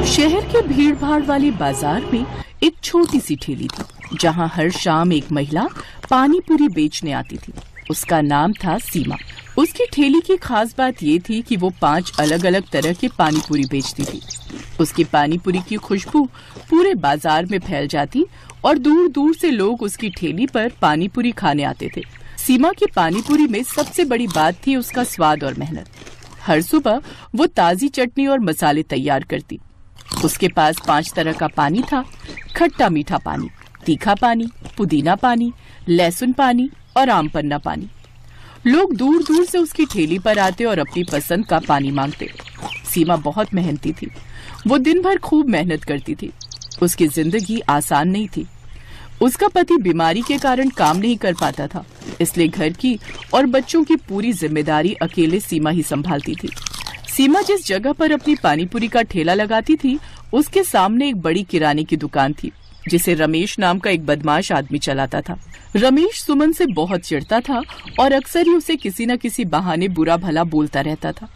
शहर के भीड़ भाड़ वाले बाजार में एक छोटी सी ठेली थी जहां हर शाम एक महिला पानी पूरी बेचने आती थी। उसका नाम था सीमा। उसकी ठेली की खास बात ये थी कि वो 5 अलग अलग तरह के पानी पूरी बेचती थी। उसकी पानी पूरी की खुशबू पूरे बाजार में फैल जाती और दूर दूर से लोग उसकी ठेली पर पानी पूरी खाने आते थे। सीमा की पानी पूरी में सबसे बड़ी बात थी उसका स्वाद और मेहनत। हर सुबह वो ताजी चटनी और मसाले तैयार करती। उसके पास 5 तरह का पानी था, खट्टा मीठा पानी, तीखा पानी, पुदीना पानी, लहसुन पानी और आम पन्ना पानी। लोग दूर दूर से उसकी ठेली पर आते और अपनी पसंद का पानी मांगते। सीमा बहुत मेहनती थी। वो दिन भर खूब मेहनत करती थी। उसकी जिंदगी आसान नहीं थी। उसका पति बीमारी के कारण काम नहीं कर पाता था, इसलिए घर की और बच्चों की पूरी जिम्मेदारी अकेले सीमा ही संभालती थी। सीमा जिस जगह पर अपनी पानीपुरी का ठेला लगाती थी, उसके सामने एक बड़ी किराने की दुकान थी जिसे रमेश नाम का एक बदमाश आदमी चलाता था। रमेश सुमन से बहुत चिढ़ता था और अक्सर ही उसे किसी न किसी बहाने बुरा भला बोलता रहता था।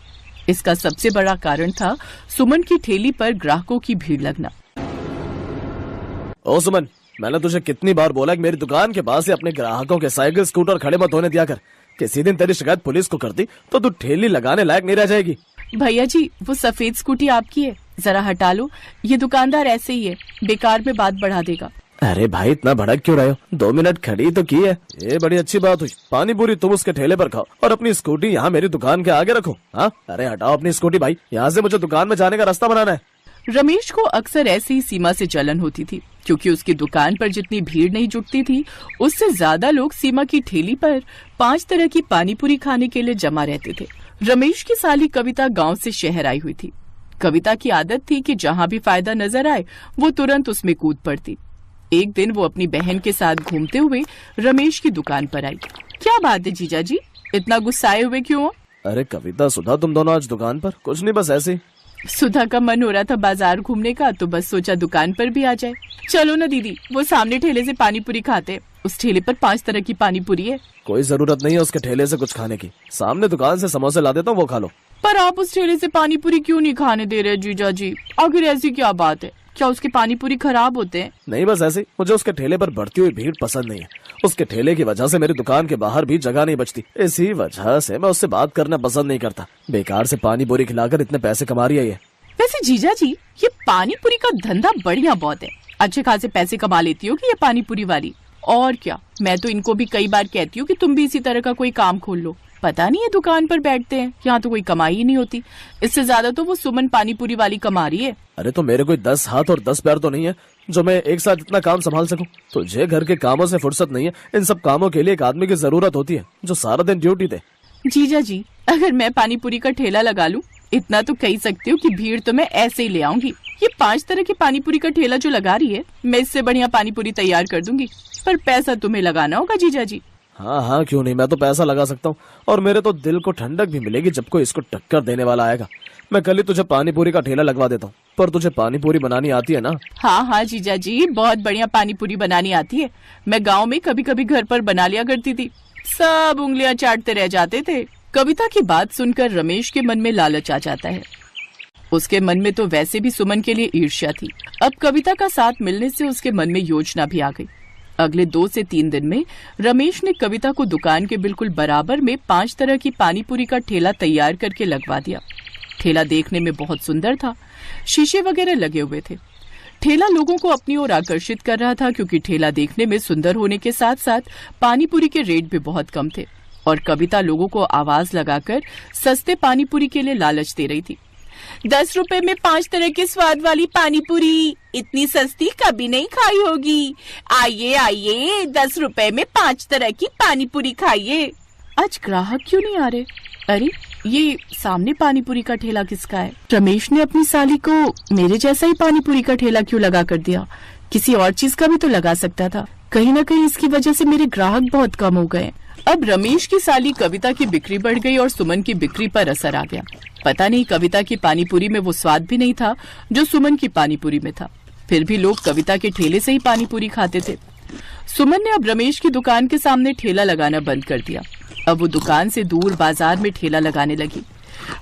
इसका सबसे बड़ा कारण था सुमन की ठेली पर ग्राहकों की भीड़ लगना। ओ सुमन, मैंने तुझे कितनी बार बोला कि मेरी दुकान के पास से अपने ग्राहकों के साइकिल स्कूटर खड़े मत होने दिया कर। किसी दिन तेरी शिकायत पुलिस को करती तो तू ठेली लगाने लायक नहीं रह जाएगी। भैया जी, वो सफेद स्कूटी आपकी है, जरा हटा लो। ये दुकानदार ऐसे ही है, बेकार में बात बढ़ा देगा। अरे भाई, इतना भड़क क्यों रहे हो? 2 मिनट खड़ी तो की है। ये बड़ी अच्छी बात हुई। पानी पूरी तुम उसके ठेले पर खाओ और अपनी स्कूटी यहाँ मेरी दुकान के आगे रखो। हाँ, अरे हटाओ अपनी स्कूटी भाई, यहाँ से मुझे दुकान में जाने का रास्ता बनाना है। रमेश को अक्सर ऐसे ही सीमा से जलन होती थी, क्योंकि उसकी दुकान पर जितनी भीड़ नहीं जुटती थी, उससे ज्यादा लोग सीमा की ठेली पर 5 तरह की पानीपुरी खाने के लिए जमा रहते थे। रमेश की साली कविता गांव से शहर आई हुई थी। कविता की आदत थी कि जहां भी फायदा नजर आए वो तुरंत उसमें कूद पड़ती। एक दिन वो अपनी बहन के साथ घूमते हुए रमेश की दुकान पर आई। क्या बात है जीजा जी, इतना गुस्साए हुए क्यों हो? अरे कविता, सुधा, तुम दोनों आज दुकान पर? कुछ नहीं, बस ऐसे। सुधा का मन हो रहा था बाजार घूमने का, तो बस सोचा दुकान पर भी आ जाए। चलो ना दीदी, वो सामने ठेले से पानी पूरी खाते। उस ठेले पर 5 तरह की पानी पूरी है। कोई जरूरत नहीं है उसके ठेले से कुछ खाने की। सामने दुकान से समोसे ला देता हूँ, वो खा लो। पर आप उस ठेले से पानी पूरी क्यों नहीं खाने दे रहे जीजा जी? आखिर ऐसी क्या बात है? क्या उसके पानी पूरी खराब होते हैं? नहीं, बस ऐसे। मुझे उसके ठेले पर बढ़ती हुई भीड़ पसंद नहीं है। उसके ठेले की वजह से मेरी दुकान के बाहर भी जगह नहीं बचती। इसी वजह से मैं उससे बात करना पसंद नहीं करता। बेकार से पानी पूरी खिलाकर इतने पैसे कमा रही है ये। वैसे जीजा जी, ये पानी पूरी का धंधा बढ़िया बहुत है। अच्छे खासे पैसे कमा लेती हो कि ये पानी पूरी वाली। और क्या, मैं तो इनको भी कई बार कहती हूँ कि तुम भी इसी तरह का कोई काम खोल लो। पता नहीं, ये दुकान पर बैठते हैं, यहाँ तो कोई कमाई ही नहीं होती। इससे ज्यादा तो वो सुमन पानी पूरी वाली कमा रही है। अरे तो मेरे कोई 10 हाथ और 10 पैर तो नहीं है जो मैं एक साथ इतना काम संभाल सकूं। तुझे घर के कामों से फुर्सत नहीं है। इन सब कामों के लिए एक आदमी की जरूरत होती है जो सारा दिन ड्यूटी दे। जीजा जी, अगर मैं पानी पूरी का ठेला लगा लूं, इतना तो कह सकती हूँ कि भीड़ तो मैं ऐसे ही ले आऊंगी। ये 5 तरह की पानी पूरी का ठेला जो लगा रही है, मैं इससे बढ़िया पानी पूरी तैयार कर दूंगी। पर पैसा तुम्हें लगाना होगा जीजा जी। हाँ हाँ, क्यों नहीं, मैं तो पैसा लगा सकता हूँ। और मेरे तो दिल को ठंडक भी मिलेगी जब कोई इसको टक्कर देने वाला आएगा। मैं कल ही तुझे पानी पूरी का ठेला लगवा देता हूँ। पर तुझे पानी पूरी बनानी आती है ना? हाँ हाँ जीजा जी, बहुत बढ़िया पानी पूरी बनानी आती है। मैं गाँव में कभी कभी घर पर बना लिया करती थी। सब उंगलियां चाटते रह जाते थे। कविता की बात सुनकर रमेश के मन में लालच आ जाता है। उसके मन में तो वैसे भी सुमन के लिए ईर्ष्या थी। अब कविता का साथ मिलने से उसके मन में योजना भी आ गई। अगले 2 से 3 दिन में रमेश ने कविता को दुकान के बिल्कुल बराबर में 5 तरह की पानी पूरी का ठेला तैयार करके लगवा दिया। ठेला देखने में बहुत सुंदर था। शीशे वगैरह लगे हुए थे। ठेला लोगों को अपनी ओर आकर्षित कर रहा था, क्योंकि ठेला देखने में सुंदर होने के साथ साथ पानी पूरी के रेट भी बहुत कम थे। और कविता लोगों को आवाज लगाकर सस्ते पानी पूरी के लिए लालच दे रही थी। 10 रुपए में 5 तरह के स्वाद वाली पानी पूरी, इतनी सस्ती कभी नहीं खाई होगी। आइए आइए, 10 रुपए में 5 तरह की पानी पूरी खाइए। आज ग्राहक क्यों नहीं आ रहे? अरे, ये सामने पानी पूरी का ठेला किसका है? रमेश ने अपनी साली को मेरे जैसा ही पानी पूरी का ठेला क्यों लगा कर दिया? किसी और चीज का भी तो लगा सकता था। कहीं न कहीं इसकी वजह से मेरे ग्राहक बहुत कम हो गए। अब रमेश की साली कविता की बिक्री बढ़ गई और सुमन की बिक्री पर असर आ गया। पता नहीं कविता की पानीपुरी में वो स्वाद भी नहीं था जो सुमन की पानीपुरी में था। फिर भी लोग कविता के ठेले से ही पानीपुरी खाते थे। सुमन ने अब रमेश की दुकान के सामने ठेला लगाना बंद कर दिया। अब वो दुकान से दूर बाजार में ठेला लगाने लगी।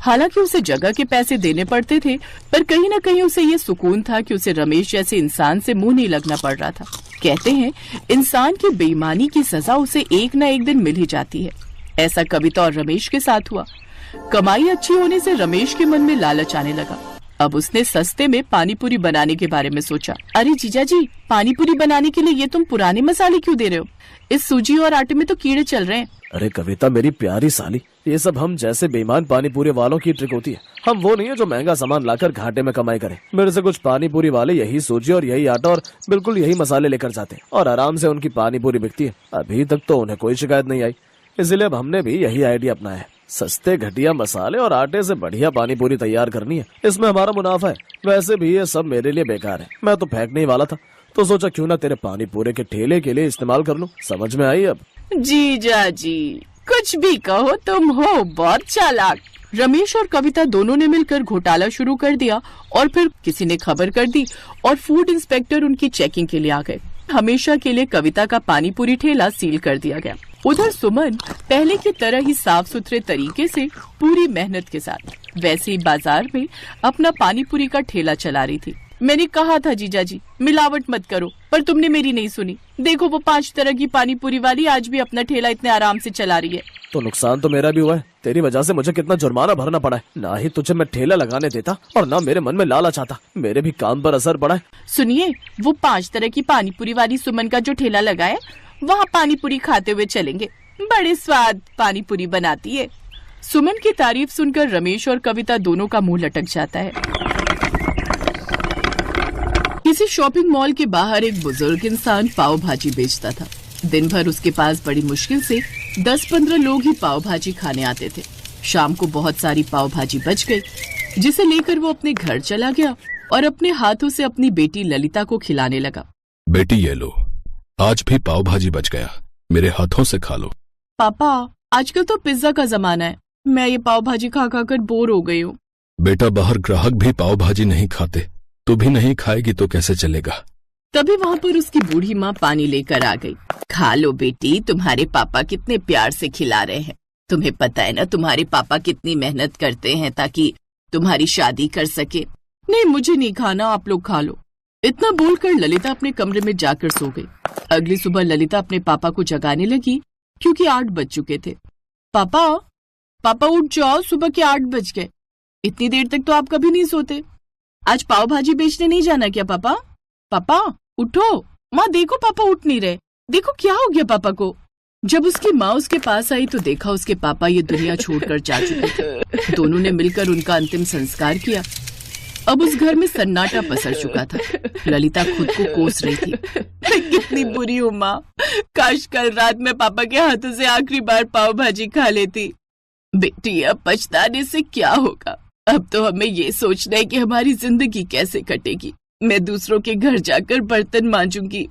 हालांकि उसे जगह के पैसे देने पड़ते थे, पर कहीं न कहीं उसे ये सुकून था कि उसे रमेश जैसे इंसान से मुंह नहीं लगना पड़ रहा था। कहते हैं इंसान की बेईमानी की सजा उसे एक न एक दिन मिल ही जाती है। ऐसा कविता और रमेश के साथ हुआ। कमाई अच्छी होने से रमेश के मन में लालच आने लगा। अब उसने सस्ते में पानी पूरी बनाने के बारे में सोचा। अरे जीजा जी, पानी पूरी बनाने के लिए ये तुम पुराने मसाले क्यों दे रहे हो? इस सूजी और आटे में तो कीड़े चल रहे हैं। अरे कविता मेरी प्यारी साली, ये सब हम जैसे बेईमान पानी पूरी वालों की ट्रिक होती है। हम वो नहीं है जो महंगा सामान लाकर घाटे में कमाई करें। मेरे से कुछ पानी पूरी वाले यही सूजी और यही आटा और बिल्कुल यही मसाले लेकर जाते हैं और आराम से उनकी पानी पूरी बिकती है। अभी तक तो उन्हें कोई शिकायत नहीं आई, इसलिए अब हमने भी यही आइडिया अपनाया है। सस्ते घटिया मसाले और आटे से बढ़िया पानी पूरी तैयार करनी है, इसमें हमारा मुनाफा है। वैसे भी ये सब मेरे लिए बेकार है, मैं तो फेंकने ही वाला था, तो सोचा क्यों ना तेरे पानी पूरे के ठेले के लिए इस्तेमाल कर लूं। समझ में आई अब? जीजा जी, कुछ भी कहो, तुम हो बहुत चालाक। रमेश और कविता दोनों ने मिलकर घोटाला शुरू कर दिया और फिर किसी ने खबर कर दी और फूड इंस्पेक्टर उनकी चेकिंग के लिए आ गए। हमेशा के लिए कविता का पानी पूरी ठेला सील कर दिया गया। उधर सुमन पहले की तरह ही साफ सुथरे तरीके से पूरी मेहनत के साथ वैसे ही बाजार में अपना पानी पूरी का ठेला चला रही थी। मैंने कहा था जीजा जी मिलावट मत करो, पर तुमने मेरी नहीं सुनी। देखो वो 5 तरह की पानी पूरी वाली आज भी अपना ठेला इतने आराम से चला रही है। तो नुकसान तो मेरा भी हुआ है, तेरी वजह से मुझे कितना जुर्माना भरना पड़ा है। ना ही तुझे मैं ठेला लगाने देता और ना मेरे मन में लालच आता, मेरे भी काम पर असर पड़ा है। सुनिए, वो 5 तरह की पानी पूरी वाली सुमन का जो ठेला लगा है, वहाँ पानी पूरी खाते हुए चलेंगे। बड़े स्वाद पानी पूरी बनाती है। सुमन की तारीफ सुनकर रमेश और कविता दोनों का मुंह लटक जाता है। किसी शॉपिंग मॉल के बाहर एक बुजुर्ग इंसान पाव भाजी बेचता था। दिन भर उसके पास बड़ी मुश्किल से 10-15 लोग ही पाव भाजी खाने आते थे। शाम को बहुत सारी पाव भाजी बच गई, जिसे लेकर वो अपने घर चला गया और अपने हाथों से अपनी बेटी ललिता को खिलाने लगा। बेटी ये लो, आज भी पाव भाजी बच गया, मेरे हाथों से खा लो। पापा, आजकल तो पिज्जा का जमाना है, मैं ये पाव भाजी खा खा कर बोर हो गई हूँ। बेटा, बाहर ग्राहक भी पाव भाजी नहीं खाते, तू भी नहीं खाएगी तो कैसे चलेगा? तभी वहाँ पर उसकी बूढ़ी माँ पानी लेकर आ गई। खा लो बेटी, तुम्हारे पापा कितने प्यार से खिला रहे हैं। तुम्हें पता है ना तुम्हारे पापा कितनी मेहनत करते हैं ताकि तुम्हारी शादी कर सके। नहीं, मुझे नहीं खाना, आप लोग खा लो। इतना बोलकर ललिता अपने कमरे में जाकर सो गई। अगली सुबह ललिता अपने पापा को जगाने लगी क्योंकि 8 बज चुके थे। पापा, पापा उठ जाओ, सुबह के 8 बज गए। इतनी देर तक तो आप कभी नहीं सोते। आज पाव भाजी बेचने नहीं जाना क्या पापा? पापा उठो। माँ देखो पापा उठ नहीं रहे, देखो क्या हो गया पापा को। जब उसकी माँ उसके पास आई तो देखा उसके पापा ये दुनिया छोड़कर जा चुके थे। दोनों ने मिलकर उनका अंतिम संस्कार किया। अब उस घर में सन्नाटा पसर चुका था। ललिता खुद को कोस रही थी। मैं कितनी बुरी हूँ माँ, काश कल रात में पापा के हाथों से आखिरी बार पाव भाजी खा लेती। बेटी, अब पछताने से क्या होगा? अब तो हमें ये सोचना है कि हमारी जिंदगी कैसे कटेगी। मैं दूसरों के घर जाकर बर्तन मांजूंगी।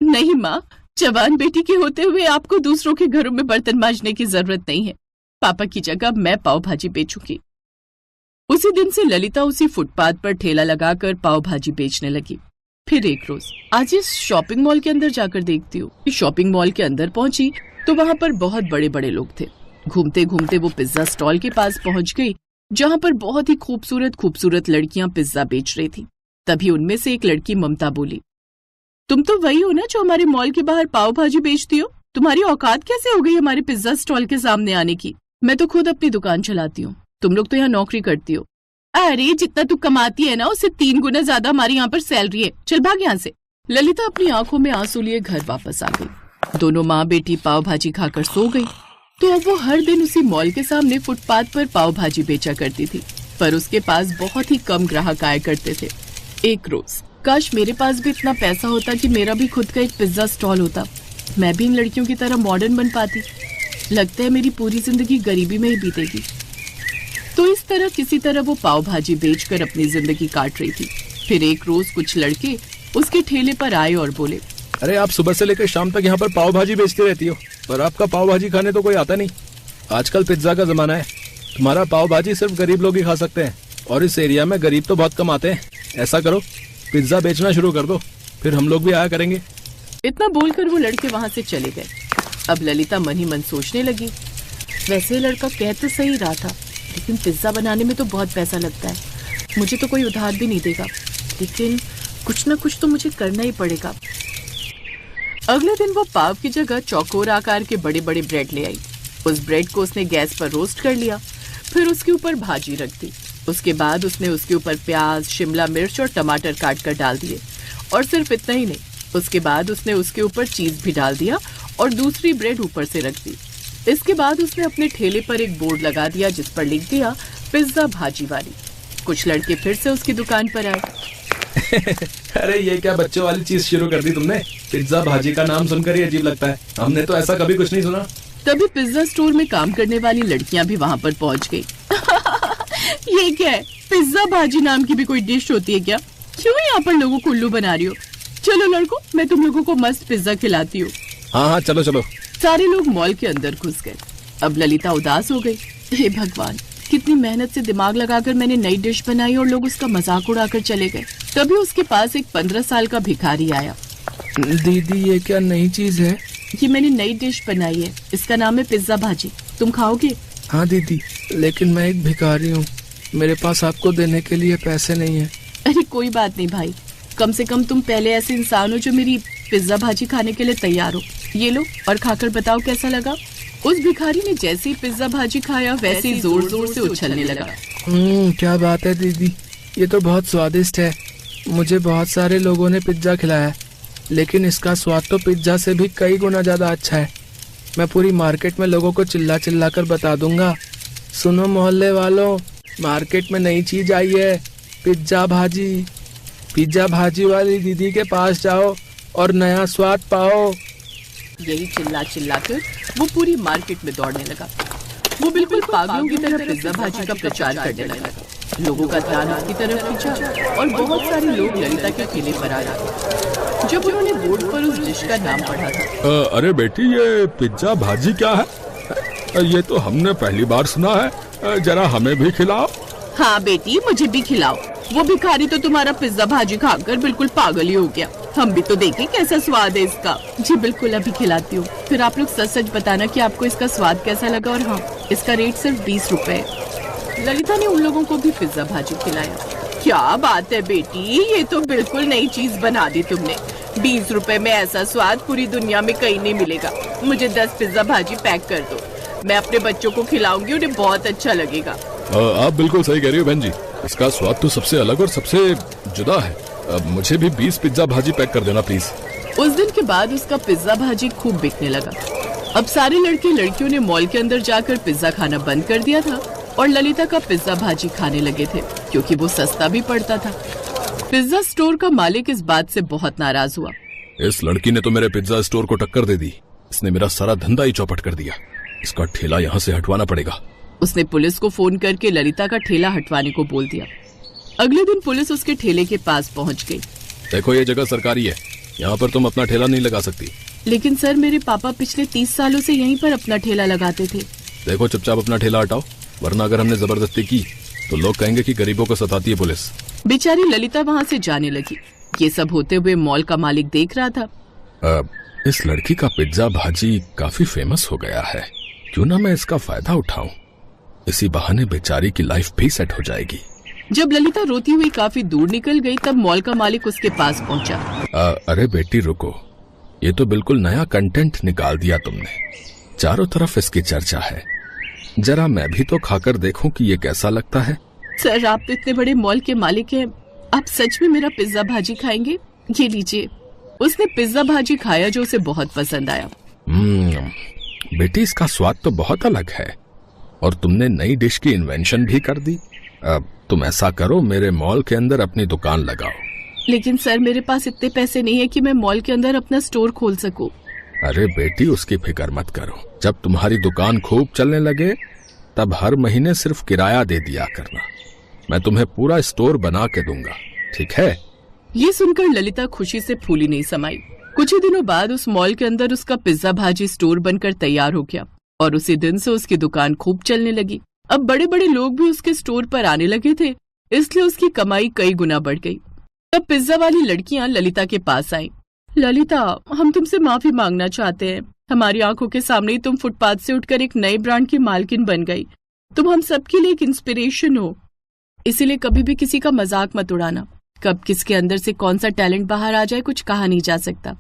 नहीं माँ, जवान बेटी के होते हुए आपको दूसरों के घरों में बर्तन मांजने की जरूरत नहीं है। पापा की जगह मैं पाव भाजी बेचूंगी। उसी दिन से ललिता उसी फुटपाथ पर ठेला लगाकर पाव भाजी बेचने लगी। फिर एक रोज, आज इस शॉपिंग मॉल के अंदर जाकर देखती हूँ। शॉपिंग मॉल के अंदर पहुंची तो वहां पर बहुत बड़े बड़े लोग थे। घूमते घूमते वो पिज्जा स्टॉल के पास पहुंच गई, जहां पर बहुत ही खूबसूरत खूबसूरत लड़कियां पिज्जा बेच रही थी। तभी उनमें से एक लड़की ममता बोली, तुम तो वही हो ना जो हमारे मॉल के बाहर पाव भाजी बेचती हो? तुम्हारी औकात कैसे हो गई हमारे पिज्जा स्टॉल के सामने आने की? मैं तो खुद अपनी दुकान चलाती हूँ, तुम लोग तो यहाँ नौकरी करती हो। अरे जितना तू कमाती है ना, उससे 3 गुना ज्यादा हमारे यहाँ पर सैलरी है। चल भाग यहाँ से। ललिता अपनी आंखों में आंसू लिए घर वापस आ गई। दोनों माँ बेटी पाव भाजी खाकर सो गई। तो अब वो हर दिन उसी मॉल के सामने फुटपाथ पर पाव भाजी बेचा करती थी, पर उसके पास बहुत ही कम ग्राहक आया करते थे। एक रोज, काश मेरे पास भी इतना पैसा होता कि मेरा भी खुद का एक पिज्जा स्टॉल होता, मैं भी इन लड़कियों की तरह मॉडर्न बन पाती। लगता है मेरी पूरी जिंदगी गरीबी में ही बीतेगी। तो इस तरह किसी तरह वो पाव भाजी बेचकर अपनी जिंदगी काट रही थी। फिर एक रोज कुछ लड़के उसके ठेले पर आए और बोले, अरे आप सुबह से लेकर शाम तक यहाँ पर पाव भाजी बेचती रहती हो, पर आपका पाव भाजी खाने तो कोई आता नहीं। आजकल पिज्जा का जमाना है, तुम्हारा पाव भाजी सिर्फ गरीब लोग ही खा सकते हैं, और इस एरिया में गरीब तो बहुत कम आते हैं। ऐसा करो, पिज्जा बेचना शुरू कर दो, फिर हम लोग भी आया करेंगे। इतना बोलकर वो लड़के वहाँ से चले गए। अब ललिता मन ही मन सोचने लगी, वैसे लड़का कह तो सही रहा था, लेकिन पिज्जा बनाने में तो बहुत पैसा लगता है, मुझे तो कोई उधार भी नहीं देगा, लेकिन कुछ ना कुछ तो मुझे करना ही पड़ेगा। अगले दिन वो पाव की जगह चौकोर आकार के बड़े बड़े ब्रेड ले आई। उस ब्रेड को उसने गैस पर रोस्ट कर लिया, फिर उसके ऊपर भाजी रख दी। उसके बाद उसने उसके ऊपर प्याज, शिमला मिर्च और टमाटर काट कर डाल दिए। और सिर्फ इतना ही नहीं, उसके बाद उसने उसके ऊपर चीज भी डाल दिया और दूसरी ब्रेड ऊपर से रख दी। इसके बाद उसने अपने ठेले पर एक बोर्ड लगा दिया जिस पर लिख दिया पिज्जा भाजी वाली। कुछ लड़के फिर से उसकी दुकान पर आए। अरे ये क्या बच्चों वाली चीज शुरू कर दी तुमने? पिज्जा भाजी का नाम सुनकर ही अजीब लगता है, हमने तो ऐसा कभी कुछ नहीं सुना। तभी पिज्जा स्टोर में काम करने वाली लड़कियां भी वहाँ पर पहुँच गई। ये क्या है? पिज्जा भाजी नाम की भी कोई डिश होती है क्या? क्यों यहाँ पर लोगों को उल्लू बना रही हो? चलो लड़कों, मैं तुम लोगों को मस्त पिज्जा खिलाती हूँ। हाँ हाँ चलो चलो। सारे लोग मॉल के अंदर घुस गए। अब ललिता उदास हो गई। हे भगवान, कितनी मेहनत से दिमाग लगाकर मैंने नई डिश बनाई और लोग उसका मजाक उड़ाकर चले गए। तभी उसके पास एक 15 साल का भिखारी आया। दीदी ये क्या नई चीज है? ये मैंने नई डिश बनाई है, इसका नाम है पिज्जा भाजी, तुम खाओगे? हाँ दीदी, लेकिन मैं एक भिखारी हूँ, मेरे पास आपको देने के लिए पैसे नहीं है। अरे कोई बात नहीं भाई, कम से कम तुम पहले ऐसे इंसान हो जो मेरी पिज्जा भाजी खाने के लिए तैयार हो। ये लो और खाकर बताओ कैसा लगा। उस भिखारी ने जैसे ही पिज्जा भाजी खाया वैसे ही जोर जोर से उछलने लगा। क्या बात है दीदी, ये तो बहुत स्वादिष्ट है। मुझे बहुत सारे लोगों ने पिज्जा खिलाया है, लेकिन इसका स्वाद तो पिज्जा से भी कई गुना ज्यादा अच्छा है। मैं पूरी मार्केट में लोगों को चिल्ला चिल्ला कर बता दूंगा, सुनो मोहल्ले वालों, मार्केट में नई चीज आई है, पिज्जा भाजी। पिज्जा भाजी वाली दीदी के पास जाओ और नया स्वाद पाओ। यही चिल्ला चिल्ला कर वो पूरी मार्केट में दौड़ने लगा। वो बिल्कुल पागलों की तरह पिज्जा भाजी का प्रचार करने लगा। लोगों का ध्यान उसकी तरफ खींचा और बहुत सारे लोग ललिता के ठेले पर आ गए। जब उन्होंने बोर्ड पर उस डिश का नाम पढ़ा था। अरे बेटी, ये पिज्जा भाजी क्या है? ये तो हमने पहली बार सुना है, जरा हमें भी खिलाओ। हाँ बेटी, मुझे भी खिलाओ। वो भिखारी तो तुम्हारा पिज्जा भाजी खाकर बिल्कुल पागल ही हो गया। हम भी तो देखें कैसा स्वाद है इसका। जी बिल्कुल, अभी खिलाती हूँ। फिर आप लोग सच सच बताना कि आपको इसका स्वाद कैसा लगा। और हाँ, इसका रेट सिर्फ 20 रुपए है। ललिता ने उन लोगों को भी पिज्जा भाजी खिलाया। क्या बात है बेटी, ये तो बिल्कुल नई चीज बना दी तुमने। 20 रुपए में ऐसा स्वाद पूरी दुनिया में कहीं नहीं मिलेगा। मुझे 10 पिज्जा भाजी पैक कर दो, मैं अपने बच्चों को खिलाऊंगी, उन्हें बहुत अच्छा लगेगा। आप बिल्कुल सही कह रही हो बहन जी, इसका स्वाद तो सबसे अलग और सबसे जुदा है। मुझे भी 20 पिज्जा भाजी पैक कर देना प्लीज। उस दिन के बाद उसका पिज्जा भाजी खूब बिकने लगा। अब सारे लड़के लड़कियों ने मॉल के अंदर जाकर पिज्जा खाना बंद कर दिया था और ललिता का पिज्जा भाजी खाने लगे थे, क्योंकि वो सस्ता भी पड़ता था। पिज्जा स्टोर का मालिक इस बात से बहुत नाराज हुआ। इस लड़की ने तो मेरे पिज्जा स्टोर को टक्कर दे दी, इसने मेरा सारा धंधा ही चौपट कर दिया। इसका ठेला यहाँ से हटवाना पड़ेगा। उसने पुलिस को फोन करके ललिता का ठेला हटवाने को बोल दिया। अगले दिन पुलिस उसके ठेले के पास पहुंच गई। देखो, ये जगह सरकारी है, यहाँ पर तुम अपना ठेला नहीं लगा सकती। लेकिन सर, मेरे पापा पिछले 30 सालों से यहीं पर अपना ठेला लगाते थे। देखो, चुपचाप अपना ठेला हटाओ, वरना अगर हमने जबरदस्ती की तो लोग कहेंगे कि गरीबों को सताती है पुलिस। बेचारी ललिता वहाँ से जाने लगी। ये सब होते हुए मॉल का मालिक देख रहा था। इस लड़की का पिज्जा भाजी काफी फेमस हो गया है, क्यों ना मैं इसका फायदा उठाऊं। इसी बहाने बेचारी की लाइफ भी सेट हो जाएगी। जब ललिता रोती हुई काफी दूर निकल गई, तब मॉल का मालिक उसके पास पहुंचा। अरे बेटी रुको, ये तो बिल्कुल नया कंटेंट निकाल दिया तुमने, चारों तरफ इसकी चर्चा है। जरा मैं भी तो खाकर देखूं कि ये कैसा लगता है। सर, आप तो इतने बड़े मॉल के मालिक हैं, आप सच में मेरा पिज्जा भाजी खाएंगे? ये लीजिए। उसने पिज्जा भाजी खाया जो उसे बहुत पसंद आया। बेटी, इसका स्वाद तो बहुत अलग है और तुमने नई डिश की इन्वेंशन भी कर दी। तुम ऐसा करो, मेरे मॉल के अंदर अपनी दुकान लगाओ। लेकिन सर, मेरे पास इतने पैसे नहीं है कि मैं मॉल के अंदर अपना स्टोर खोल सकूं। अरे बेटी, उसकी फिक्र मत करो। जब तुम्हारी दुकान खूब चलने लगे तब हर महीने सिर्फ किराया दे दिया करना, मैं तुम्हें पूरा स्टोर बना के दूंगा, ठीक है? ये सुनकर ललिता खुशी से फूली नहीं समाई। कुछ ही दिनों बाद उस मॉल के अंदर उसका पिज्जा भाजी स्टोर बनकर तैयार हो गया और उसी दिन से उसकी दुकान खूब चलने लगी। अब बड़े बड़े लोग भी उसके स्टोर पर आने लगे थे, इसलिए उसकी कमाई कई गुना बढ़ गई। तब पिज्जा वाली लड़कियां ललिता के पास आईं। ललिता, हम तुमसे माफी मांगना चाहते हैं। हमारी आंखों के सामने ही तुम फुटपाथ से उठकर एक नए ब्रांड की मालकिन बन गई। तुम हम सबके लिए एक इंस्पिरेशन हो, इसीलिए कभी भी किसी का मजाक मत उड़ाना। कब किसके अंदर से कौन सा टैलेंट बाहर आ जाए कुछ कहा नहीं जा सकता।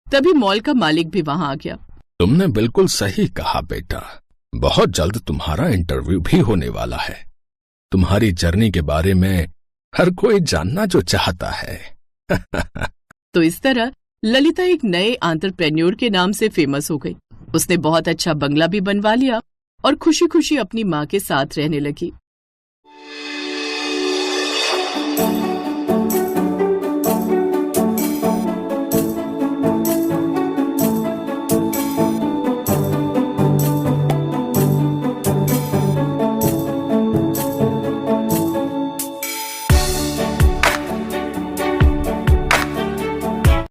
तभी मॉल का मालिक भी वहां आ गया। तुमने बिल्कुल सही कहा बेटा, बहुत जल्द तुम्हारा इंटरव्यू भी होने वाला है। तुम्हारी जर्नी के बारे में हर कोई जानना जो चाहता है। तो इस तरह ललिता एक नए एंटरप्रेन्योर के नाम से फेमस हो गई। उसने बहुत अच्छा बंगला भी बनवा लिया और खुशी खुशी अपनी माँ के साथ रहने लगी।